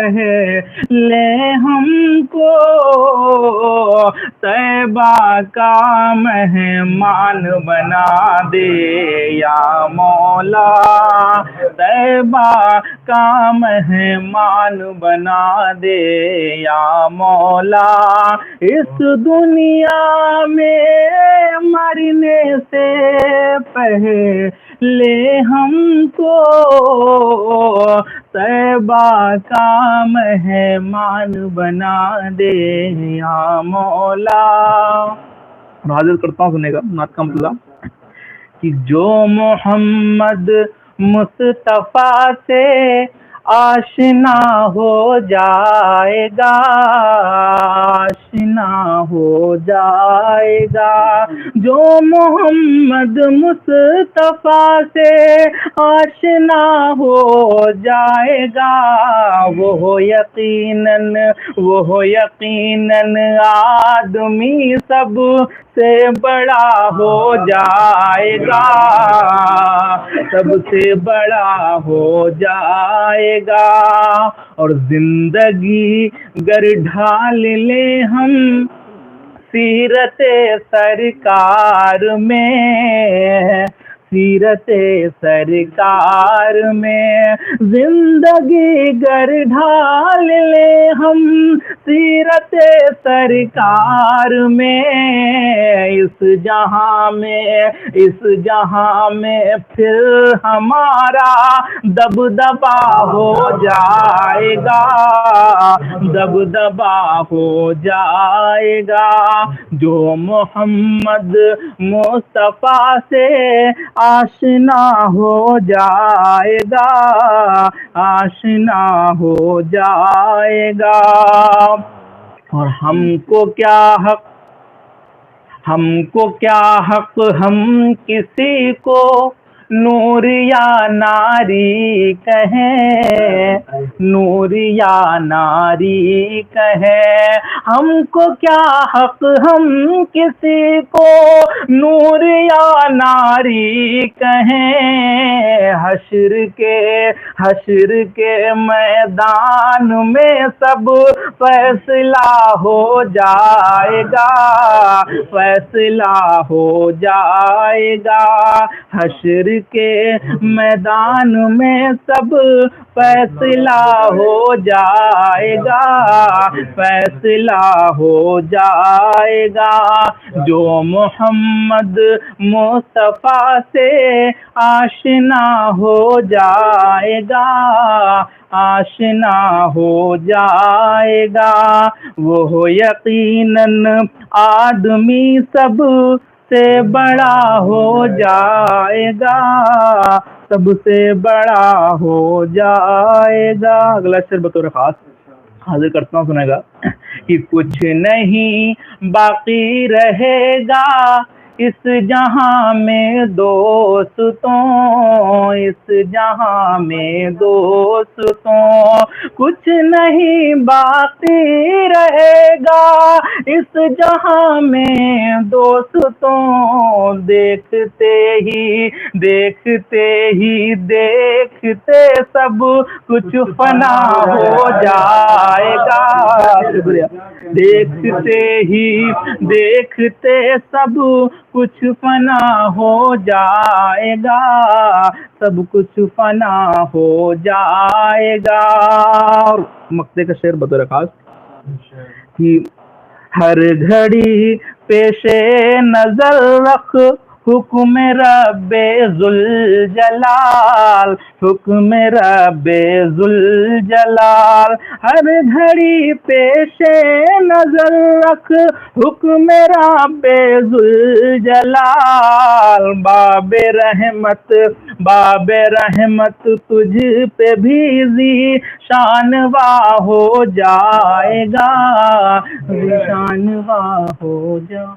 پہلے ہم کو طیبہ کا مہمان بنا دے یا مولا، طیبہ کا مہمان بنا دے یا مولا، اس دنیا میں مرنے سے پہلے ہم کو طیبہ کا مہمان بنا دے یا مولا۔ اور حاضر کرتا ہوں سنے گا نعت کا مطلب کہ جو محمد مصطفیٰ سے آشنا ہو جائے گا، آشنا ہو جائے گا، جو محمد مصطفیٰ سے آشنا ہو جائے گا، وہ یقیناً آدمی سب سے بڑا ہو جائے گا، سب سے بڑا ہو جائے گا۔ اور زندگی گر ڈھال لے ہم سیرت سرکار میں، سیرت سرکار میں، زندگی گر ڈھال لے ہم سیرت سرکار میں، اس جہاں میں پھر ہمارا دبدبا ہو جائے گا، دبدبا ہو جائے گا، جو محمد مصطفیٰ سے آشنا ہو جائے گا، آشنا ہو جائے گا۔ اور ہم کو کیا حق ہم کسی کو نور یا ناری کہیں، نور یا ناری کہیں، ہم کو کیا حق ہم کسی کو نور یا ناری کہیں، حشر کے میدان میں سب فیصلہ ہو جائے گا، فیصلہ ہو جائے گا، حشر کے میدان میں سب فیصلہ ہو جائے گا، فیصلہ ہو جائے گا، جو محمد مصطفیٰ سے آشنا ہو جائے گا، آشنا ہو جائے گا، وہ یقیناً آدمی سب سے بڑا ہو جائے گا، سب سے بڑا ہو جائے گا۔ اگلا شعر بطور خاص حاضر کرتا ہوں سنے گا کہ کچھ نہیں باقی رہے گا اس جہاں میں دوستوں، اس جہاں میں دوستوں، کچھ نہیں باقی رہے گا اس جہاں میں دوستوں، دیکھتے دیکھتے سب کچھ فنا ہو جائے گا، شکریہ، دیکھتے سب کچھ فنا ہو جائے گا، سب کچھ فنا ہو جائے گا۔ مقطع کا شعر بطور خاص کہ ہر گھڑی پیش نظر رکھ حکم رب ذوالجلال، حکم رب ذوالجلال، ہر گھڑی پیش نظر رکھ حکم رب ذوالجلال، باب رحمت تجھ پہ بھی ذی شان ہو جائے گا، ذی شان ہو جائے گا۔